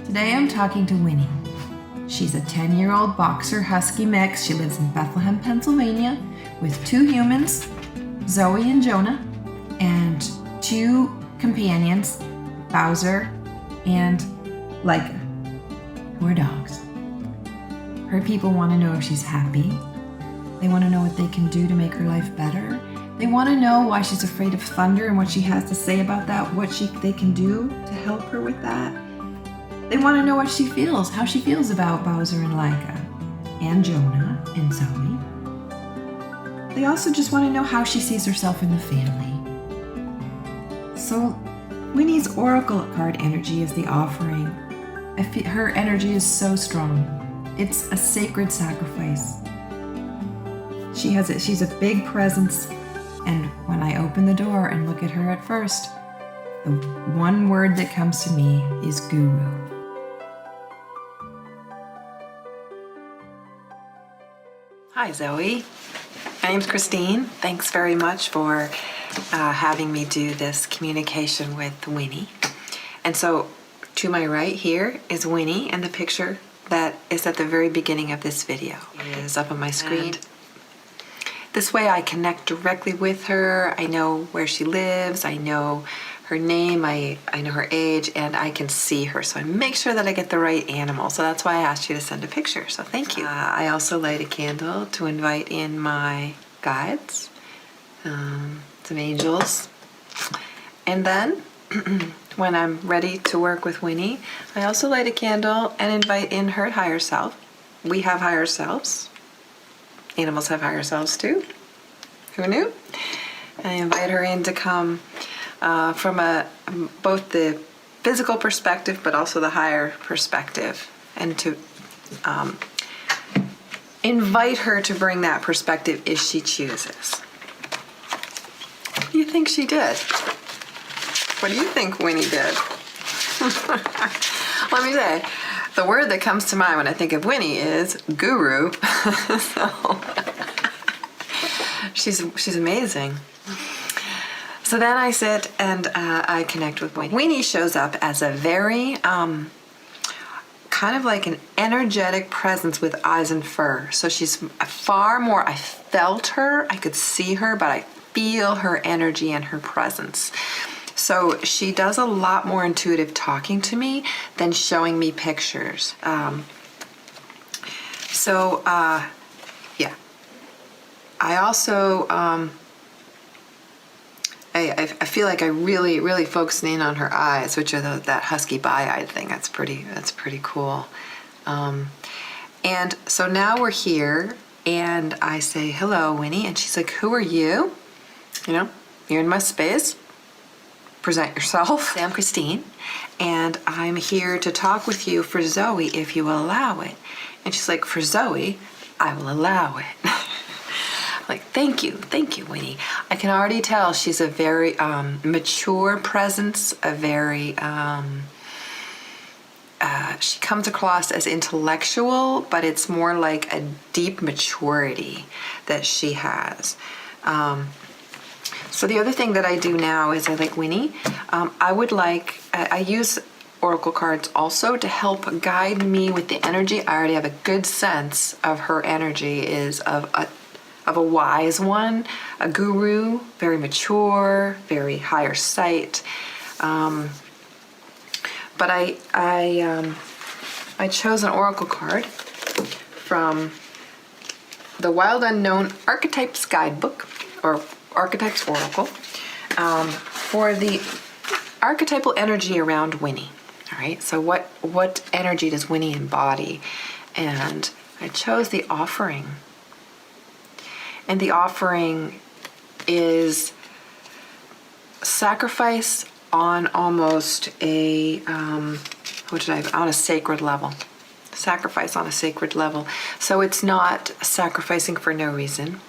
Today I'm talking to Winnie. She's a 10-year-old boxer husky mix. She lives in Bethlehem, Pennsylvania with 2 humans, Zoe and Jonah, and 2 companions, Bowser and Leica, who are dogs. Her people want to know if she's happy. They want to know what they can do to make her life better. They want to know why she's afraid of thunder and what she has to say about that, they can do to help her with that. They want to know what she feels, how she feels about Bowser and Leica, and Jonah and Zoe. They also just want to know how she sees herself in the family. So Winnie's oracle card energy is the offering. Her energy is so strong. It's a sacred sacrifice. She's a big presence, and when I open the door and look at her at first, the one word that comes to me is guru. Hi Zoe, my name's Christine. Thanks very much for having me do this communication with Winnie. And so to my right here is Winnie, and the picture that is at the very beginning of this video is up on my screen. And this way I connect directly with her. I know where she lives, I know her name, I know her age, and I can see her. So I make sure that I get the right animal. So that's why I asked you to send a picture. So thank you. I also light a candle to invite in my guides, some angels. And then when I'm ready to work with Winnie, I also light a candle and invite in her higher self. We have higher selves. Animals have higher selves too. Who knew? I invite her in to come from both the physical perspective, but also the higher perspective, and to invite her to bring that perspective if she chooses. What do you think she did? What do you think Winnie did? Let me say, the word that comes to mind when I think of Winnie is guru. So she's amazing. So then I sit and I connect with Winnie. Winnie shows up as a very kind of like an energetic presence with eyes and fur. So she's far more, I felt her, I could see her, but I feel her energy and her presence. So she does a lot more intuitive talking to me than showing me pictures. Yeah. I also, I feel like I really focus in on her eyes, which are that husky bi-eyed thing. That's pretty cool. And so now we're here, and I say, hello, Winnie, and she's like, who are you? You know, you're in my space. Present yourself. I'm Christine, and I'm here to talk with you for Zoe if you will allow it. And she's like, for Zoe, I will allow it. Like, thank you, Winnie. I can already tell she's a very mature presence, a very, she comes across as intellectual, but it's more like a deep maturity that she has. So the other thing that I do now is I like Winnie. I use oracle cards also to help guide me with the energy. I already have a good sense of her energy is of a wise one, a guru, very mature, very higher sight. But I chose an oracle card from the Wild Unknown Archetypes guidebook, or Archetypes Oracle, for the archetypal energy around Winnie. All right, so what energy does Winnie embody? And I chose the offering. And the offering is sacrifice on almost a, on a sacred level. Sacrifice on a sacred level. So it's not sacrificing for no reason.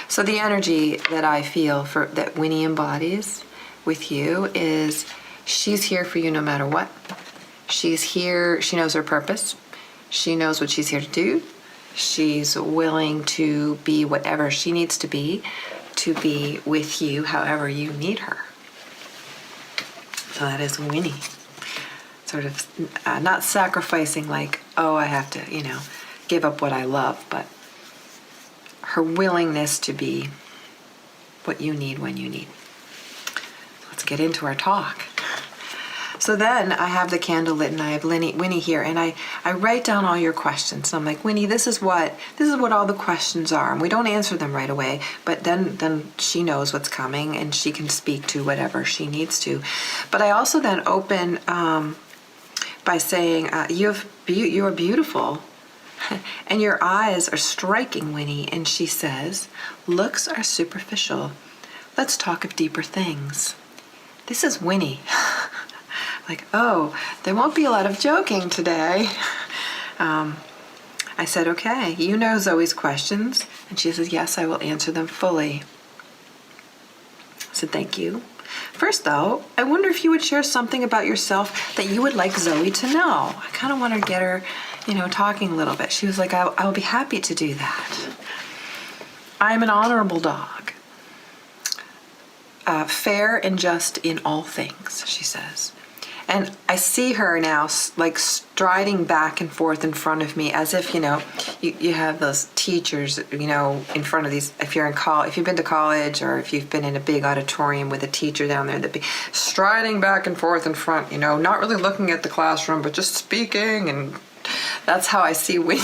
So the energy that I feel that Winnie embodies with you is she's here for you no matter what. She's here, she knows her purpose. She knows what she's here to do. She's willing to be whatever she needs to be with you however you need her. So that is Winnie. sort of not sacrificing like, oh, I have to, give up what I love, but her willingness to be what you need when you need. Let's get into our talk. So then I have the candle lit and I have Winnie here, and I write down all your questions. So I'm like, Winnie, this is what all the questions are, and we don't answer them right away, but then she knows what's coming and she can speak to whatever she needs to. But I also then open by saying, you are beautiful, and your eyes are striking, Winnie. And she says, looks are superficial. Let's talk of deeper things. This is Winnie. Like, oh, there won't be a lot of joking today. I said, okay, you know Zoe's questions. And she says, yes, I will answer them fully. I said, thank you. First, though, I wonder if you would share something about yourself that you would like Zoe to know. I kind of want to get her, talking a little bit. She was like, I'll be happy to do that. I'm an honorable dog. Fair and just in all things, she says. And I see her now like striding back and forth in front of me as if, you have those teachers, in front of these, if you've been to college or if you've been in a big auditorium with a teacher down there, that'd be striding back and forth in front, not really looking at the classroom, but just speaking. And that's how I see Winnie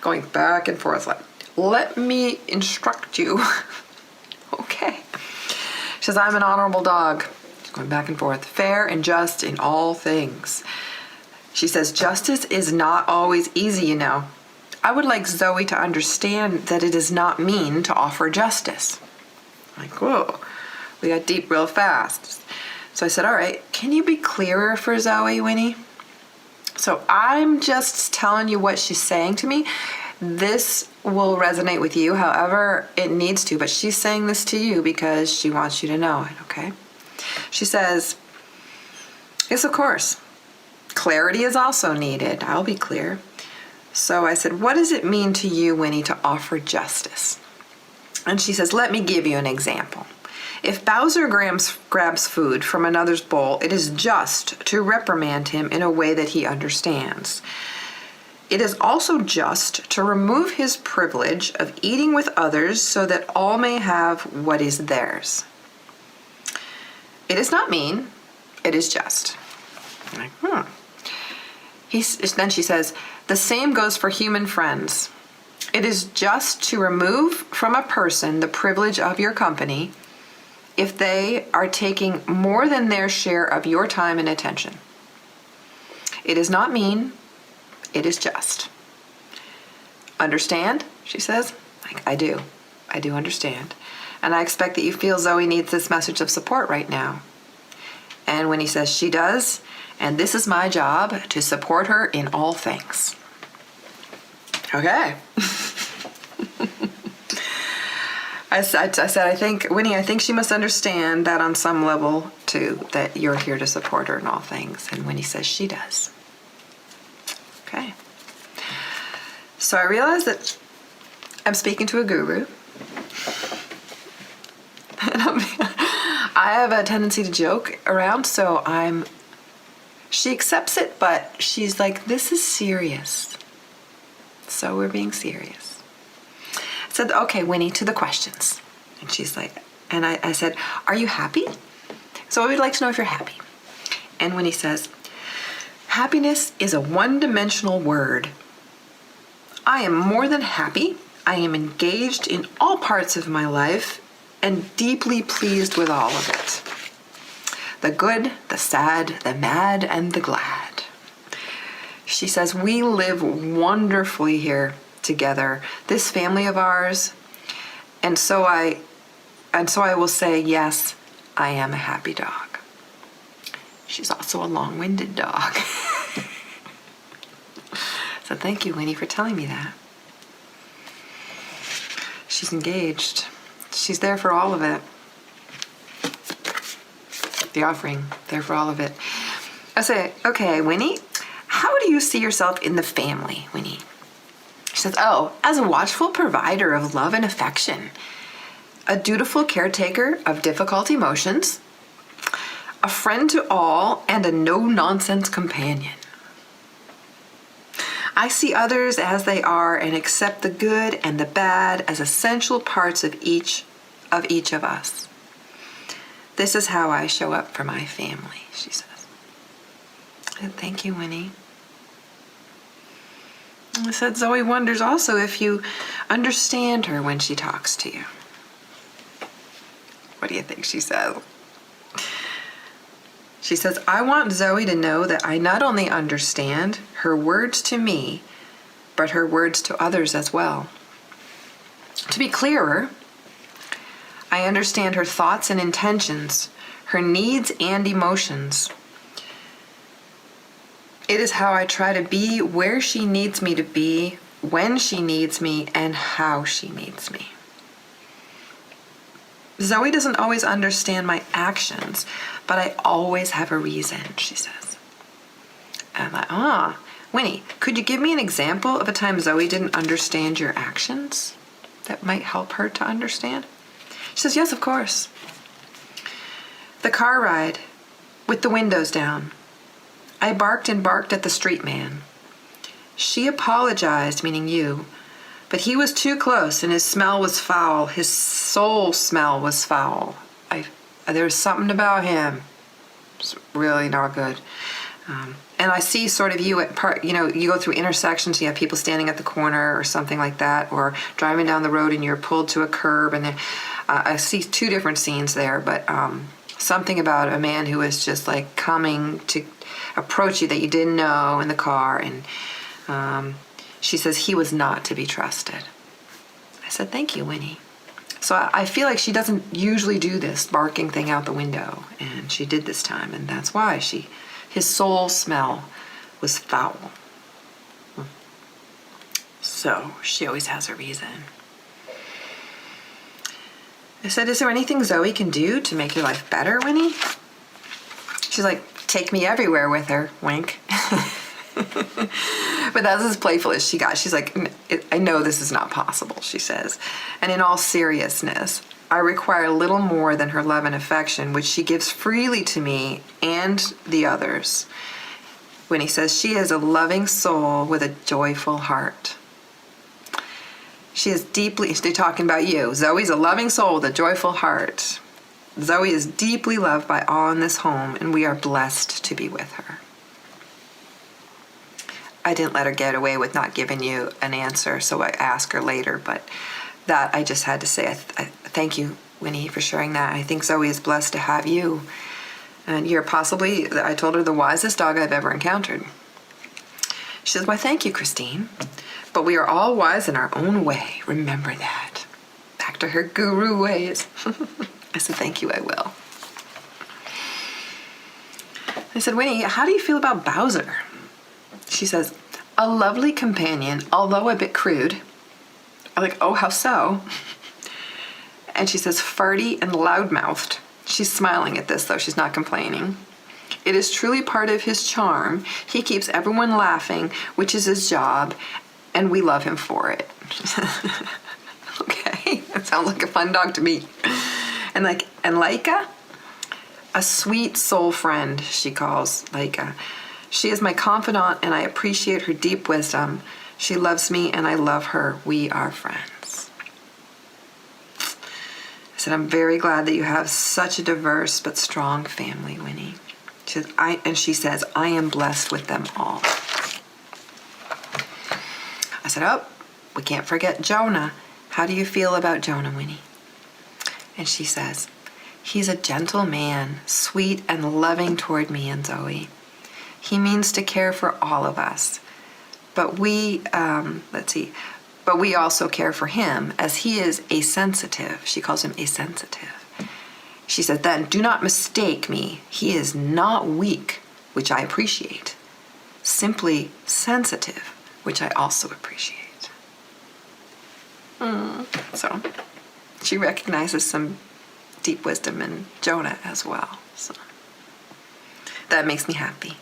going back and forth, like, let me instruct you. Okay. She says, I'm an honorable dog. Going back and forth, fair and just in all things. She says, justice is not always easy, I would like Zoe to understand that it does not mean to offer justice. I'm like, whoa, we got deep real fast. So I said, all right, can you be clearer for Zoe, Winnie? So I'm just telling you what she's saying to me. This will resonate with you however it needs to, but she's saying this to you because she wants you to know it, okay? She says, yes, of course. Clarity is also needed. I'll be clear. So I said, what does it mean to you, Winnie, to offer justice? And she says, let me give you an example. If Bowser grabs food from another's bowl, it is just to reprimand him in a way that he understands. It is also just to remove his privilege of eating with others so that all may have what is theirs. It is not mean, it is just. I'm like, Then she says, the same goes for human friends. It is just to remove from a person the privilege of your company if they are taking more than their share of your time and attention. It is not mean, it is just. Understand? She says. Like, I do understand. And I expect that you feel Zoe needs this message of support right now. And Winnie says she does, and this is my job to support her in all things. Okay. I said, I think, Winnie, I think she must understand that on some level, too, that you're here to support her in all things. And Winnie says she does. Okay. So I realized that I'm speaking to a guru. I have a tendency to joke around, so she accepts it, but she's like, this is serious. So we're being serious. I said, okay, Winnie, to the questions. And she's like, and I said, are you happy? So we'd like to know if you're happy. And Winnie says, happiness is a one-dimensional word. I am more than happy. I am engaged in all parts of my life and deeply pleased with all of it. The good, the sad, the mad, and the glad. She says, we live wonderfully here together, this family of ours. And so I will say, yes, I am a happy dog. She's also a long-winded dog. So thank you, Winnie, for telling me that. She's engaged. She's there for all of it. The offering, there for all of it. I say, okay, Winnie, how do you see yourself in the family, Winnie? She says, as a watchful provider of love and affection, a dutiful caretaker of difficult emotions. a friend to all, and a no-nonsense companion. I see others as they are and accept the good and the bad as essential parts of each of us. This is how I show up for my family, she says. And thank you, Winnie. I said Zoe wonders also if you understand her when she talks to you. What do you think she says? She says, I want Zoe to know that I not only understand her words to me, but her words to others as well. To be clearer, I understand her thoughts and intentions, her needs and emotions. It is how I try to be where she needs me to be, when she needs me, and how she needs me. Zoe doesn't always understand my actions, but I always have a reason, she says. And I'm like, Winnie, could you give me an example of a time Zoe didn't understand your actions that might help her to understand? She says, yes, of course. The car ride with the windows down. I barked and barked at the street man. She apologized, meaning you, but he was too close and his smell was foul. His soul smell was foul. There was something about him. It's really not good. And I see sort of you at part, you go through intersections, you have people standing at the corner or something like that, or driving down the road and you're pulled to a curb, and then I see two different scenes there, but something about a man who is just like coming to approach you that you didn't know in the car, and she says he was not to be trusted. I said, thank you, Winnie. So I feel like she doesn't usually do this barking thing out the window, and she did this time, and that's why his soul smell was foul. So she always has a reason. I said, is there anything Zoe can do to make your life better, Winnie? She's like, take me everywhere with her, wink. But that's as playful as she got. She's like, I know this is not possible, she says. And in all seriousness, I require little more than her love and affection, which she gives freely to me and the others. Winnie says, she is a loving soul with a joyful heart. She is deeply, they're talking about you. Zoe's a loving soul with a joyful heart. Zoe is deeply loved by all in this home, and we are blessed to be with her. I didn't let her get away with not giving you an answer, so I asked her later, but that I just had to say, I thank you, Winnie, for sharing that. I think Zoe is blessed to have you, and you're possibly, I told her, the wisest dog I've ever encountered. She says, why, thank you, Christine, but we are all wise in our own way. Remember that. Back to her guru ways. I said, thank you, I will. I said, Winnie, how do you feel about Bowser? She says, a lovely companion, although a bit crude. I'm like, oh, how so? And she says, farty and loudmouthed. She's smiling at this, though. She's not complaining. It is truly part of his charm. He keeps everyone laughing, which is his job, and we love him for it. Okay, that sounds like a fun dog to me. And Laika, a sweet soul friend, she calls Laika. She is my confidant, and I appreciate her deep wisdom. She loves me, and I love her. We are friends. I said, I'm very glad that you have such a diverse but strong family, Winnie. She says, I am blessed with them all. I said, oh, we can't forget Jonah. How do you feel about Jonah, Winnie? And she says, he's a gentle man, sweet and loving toward me and Zoe. He means to care for all of us. But we also care for him, as he is asensitive. She calls him asensitive. She said, then do not mistake me. He is not weak, which I appreciate. Simply sensitive, which I also appreciate. So she recognizes some deep wisdom in Jonah as well. So that makes me happy.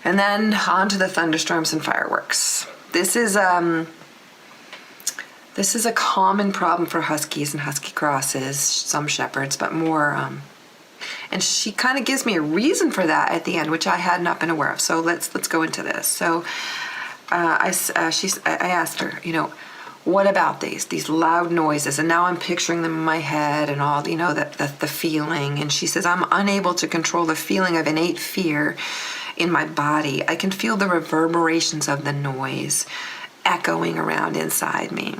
And then on to the thunderstorms and fireworks. This is a common problem for huskies and husky crosses, some shepherds, but more And she kind of gives me a reason for that at the end, which I had not been aware of. So let's go into this. So I asked her, what about these loud noises? And now I'm picturing them in my head and all, the feeling. And she says, I'm unable to control the feeling of innate fear in my body. I can feel the reverberations of the noise echoing around inside me.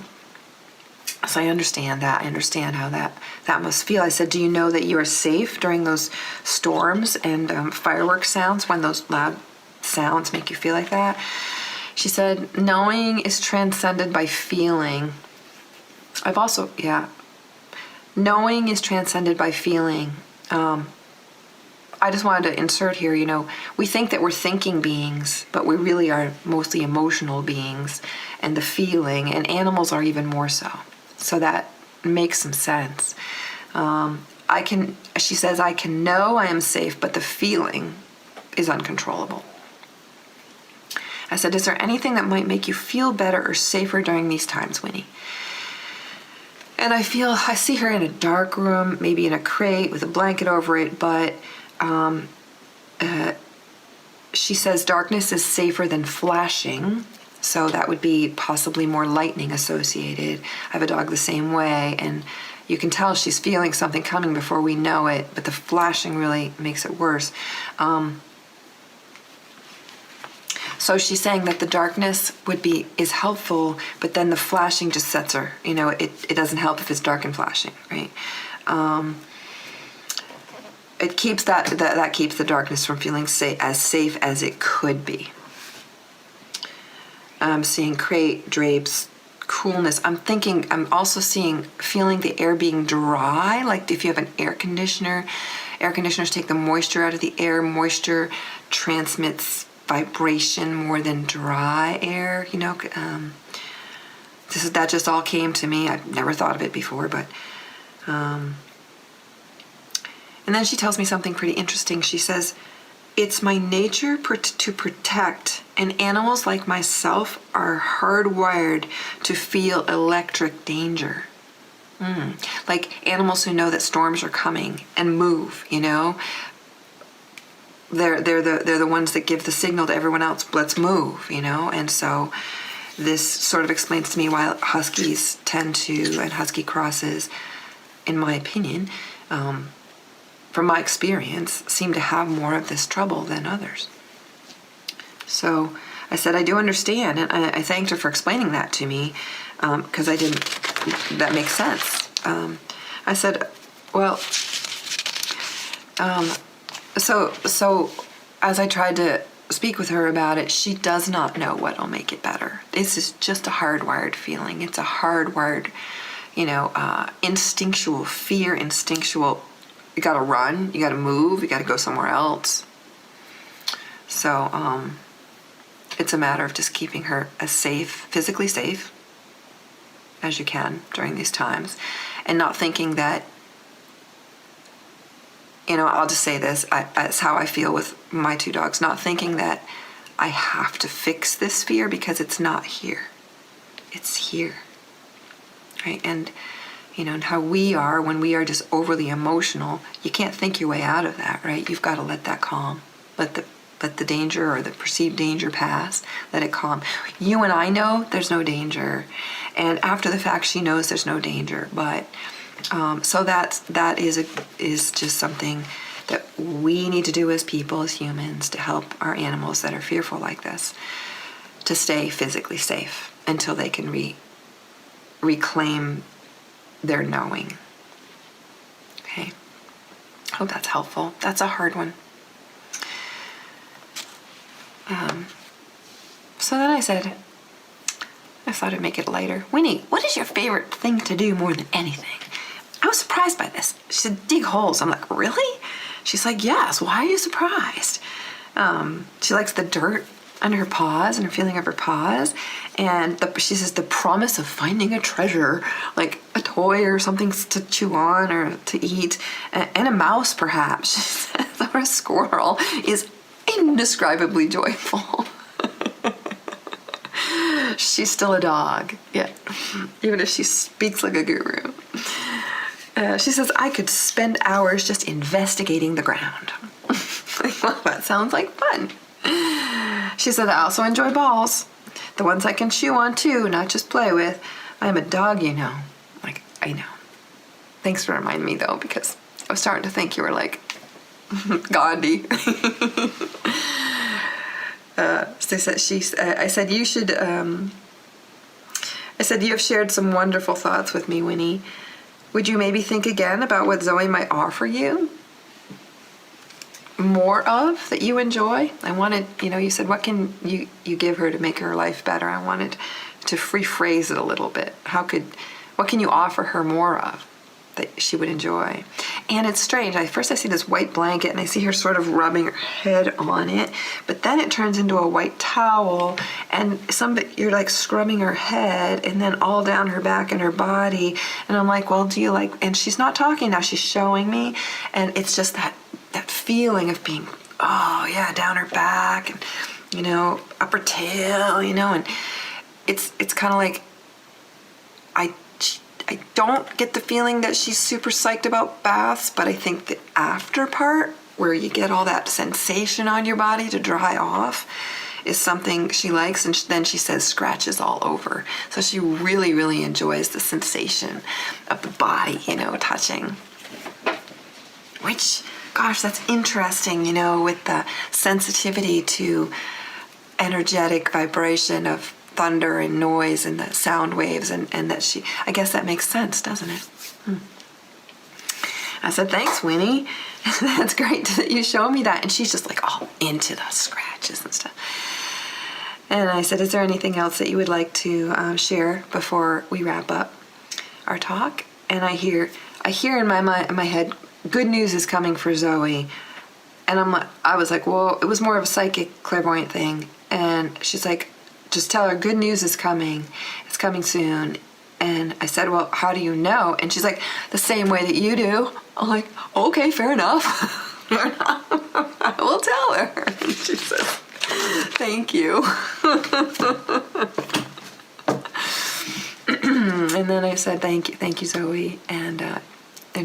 So I understand that. I understand how that must feel. I said, do you know that you are safe during those storms and fireworks sounds, when those loud sounds make you feel like that? She said, knowing is transcended by feeling. Knowing is transcended by feeling. I just wanted to insert here, we think that we're thinking beings, but we really are mostly emotional beings, and the feeling, and animals are even more so. So that makes some sense. She says, I can know I am safe, but the feeling is uncontrollable. I said, is there anything that might make you feel better or safer during these times, Winnie? And I see her in a dark room, maybe in a crate with a blanket over it, but she says darkness is safer than flashing. So that would be possibly more lightning associated. I have a dog the same way, and you can tell she's feeling something coming before we know it, but the flashing really makes it worse. So she's saying that the darkness is helpful, but then the flashing just sets her. It doesn't help if it's dark and flashing, right? It keeps that keeps the darkness from feeling as safe as it could be. I'm seeing crate, drapes, coolness. I'm also feeling the air being dry. Like if you have an air conditioners take the moisture out of the air. Moisture transmits vibration more than dry air. That just all came to me. I've never thought of it before, but. And then she tells me something pretty interesting. She says, it's my nature to protect, and animals like myself are hardwired to feel electric danger. Like animals who know that storms are coming and move, They're the ones that give the signal to everyone else, let's move, And so this sort of explains to me why huskies and husky crosses, in my opinion, from my experience, seem to have more of this trouble than others. So I said, I do understand, and I thanked her for explaining that to me, because that makes sense. I said, well, so as I tried to speak with her about it, she does not know what will make it better. This is just a hardwired feeling. It's a hardwired, instinctual fear, you gotta run, you gotta move, you gotta go somewhere else. So it's a matter of just keeping her as physically safe as you can during these times, and not thinking that, I'll just say this, that's how I feel with my two dogs, not thinking that I have to fix this fear because it's not here. It's here, right? And and how we are when we are just overly emotional, you can't think your way out of that, right? You've got to let that calm. Let the danger or the perceived danger pass. Let it calm. You and I know there's no danger. And after the fact, she knows there's no danger. But so that is just something that we need to do as people, as humans, to help our animals that are fearful like this to stay physically safe until they can reclaim their knowing. Okay. Hope that's helpful. That's a hard one. So then I said, I thought I'd make it lighter. Winnie, what is your favorite thing to do more than anything? I was surprised by this. She said, dig holes. I'm like, really? She's like, yes. Why are you surprised? She likes the dirt under her paws and her feeling of her paws. And she says the promise of finding a treasure, like a toy or something to chew on or to eat, and a mouse perhaps, she says, or a squirrel, is indescribably joyful. She's still a dog, yeah, even if she speaks like a guru. She says, I could spend hours just investigating the ground. Well, that sounds like fun. She said, I also enjoy balls. The ones I can chew on too, not just play with. I'm a dog, you know. Like, I know. Thanks for reminding me though, because I was starting to think you were like Gandhi. I said, you should, I said, you have shared some wonderful thoughts with me, Winnie. Would you maybe think again about what Zoe might offer you more of that you enjoy? I wanted, you said, what can you give her to make her life better? I wanted to rephrase it a little bit. What can you offer her more of that she would enjoy? And it's strange. First I see this white blanket and I see her sort of rubbing her head on it, but then it turns into a white towel and you're like scrubbing her head and then all down her back and her body. And I'm like, well, do you like, and she's not talking now, she's showing me. And it's just that feeling of being, oh yeah, down her back and, upper tail, and it's kind of like, I don't get the feeling that she's super psyched about baths, but I think the after part, where you get all that sensation on your body to dry off, is something she likes. And then she says scratches all over. So she really, really enjoys the sensation of the body, touching. Which, gosh, that's interesting, with the sensitivity to energetic vibration of thunder and noise and the sound waves, and that I guess that makes sense, doesn't it? I said, thanks, Winnie. That's great that you show me that. And she's just like all into the scratches and stuff. And I said, is there anything else that you would like to share before we wrap up our talk? And I hear in my head, good news is coming for Zoe. And I was like, well, it was more of a psychic clairvoyant thing. And she's like, just tell her good news is coming. It's coming soon. And I said, well, how do you know? And she's like, the same way that you do. I'm like, okay, fair enough. I will tell her. And she says, thank you. And then I said, thank you, Zoe. And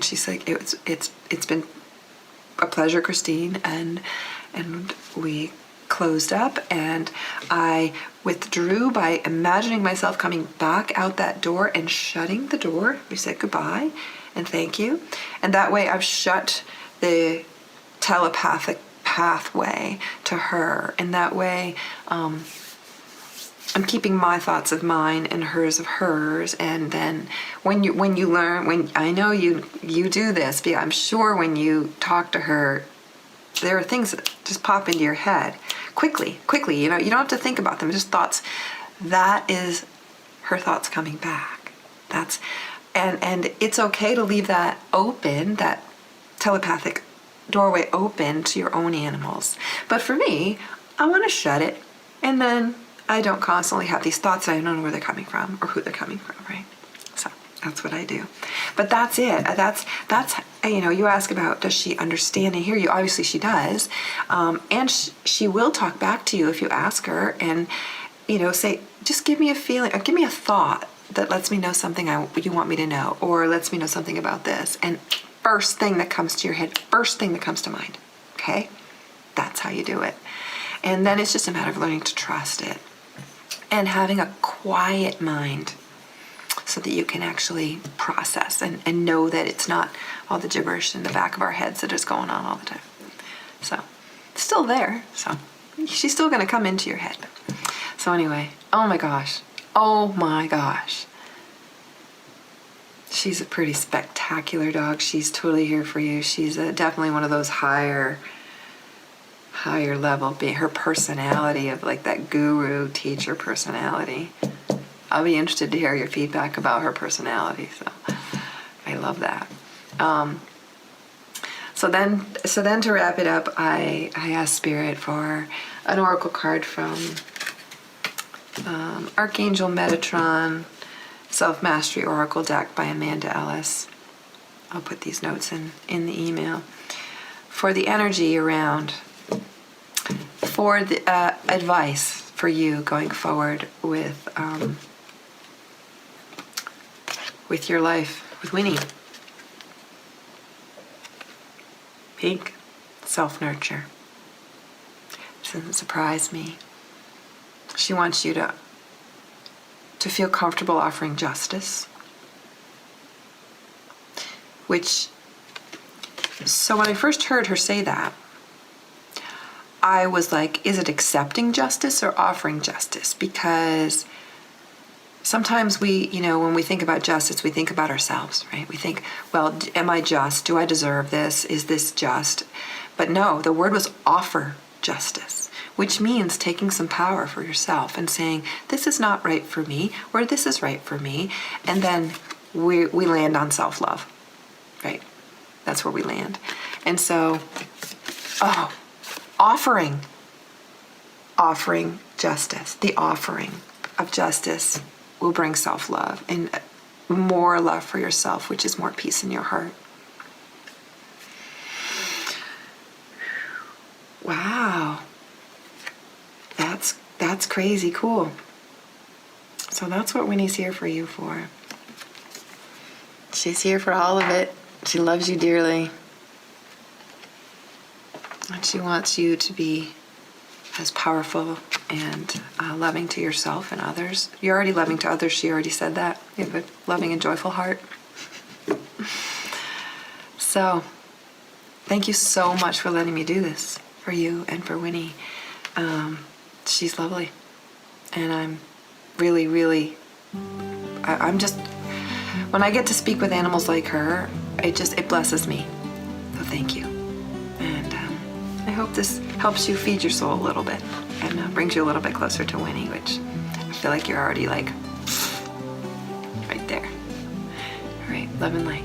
she's like, it's been a pleasure, Christine. And we closed up, and I withdrew by imagining myself coming back out that door and shutting the door. We said goodbye and thank you, and that way I've shut the telepathic pathway to her, and that way I'm keeping my thoughts of mine and hers of hers. And then when you learn, when I know you do this, but I'm sure when you talk to her, there are things that just pop into your head quickly, you don't have to think about them, just thoughts. That is her thoughts coming back. And it's okay to leave that open, that telepathic doorway open to your own animals. But for me, I want to shut it, and then I don't constantly have these thoughts that I don't know where they're coming from or who they're coming from, right? So that's what I do. But that's it. That's you ask about, does she understand and hear you? Obviously she does. And she will talk back to you if you ask her and, say, just give me a feeling or give me a thought that lets me know something you want me to know, or lets me know something about this. And first thing that comes to your head, first thing that comes to mind, okay? That's how you do it. And then it's just a matter of learning to trust it and having a quiet mind, so that you can actually process and know that it's not all the gibberish in the back of our heads that is going on all the time. So it's still there. So she's still going to come into your head. So anyway, oh my gosh. She's a pretty spectacular dog. She's totally here for you. She's definitely one of those higher level, being her personality of like that guru teacher personality. I'll be interested to hear your feedback about her personality. So I love that. So then to wrap it up, I asked Spirit for an oracle card from Archangel Metatron Self-Mastery Oracle deck by Amanda Ellis. I'll put these notes in the email. For the energy around, for the advice for you going forward with your life with Winnie. Pink, self-nurture. This doesn't surprise me. She wants you to feel comfortable offering justice. So when I first heard her say that, I was like, is it accepting justice or offering justice? Because sometimes when we think about justice, we think about ourselves, right? We think, well, am I just? Do I deserve this? Is this just? But no, the word was offer justice, which means taking some power for yourself and saying, this is not right for me, or this is right for me. And then we land on self-love, right? That's where we land. And so, offering justice, the offering of justice will bring self-love and more love for yourself, which is more peace in your heart. Wow. That's crazy cool. So that's what Winnie's here for you for. She's here for all of it. She loves you dearly. And she wants you to be as powerful and loving to yourself and others. You're already loving to others. She already said that. You have a loving and joyful heart. So, thank you so much for letting me do this for you and for Winnie. She's lovely. And I'm really, really, I'm just, when I get to speak with animals like her, it blesses me. So thank you. And I hope this helps you feed your soul a little bit and brings you a little bit closer to Winnie, which I feel like you're already like right there. All right, love and light.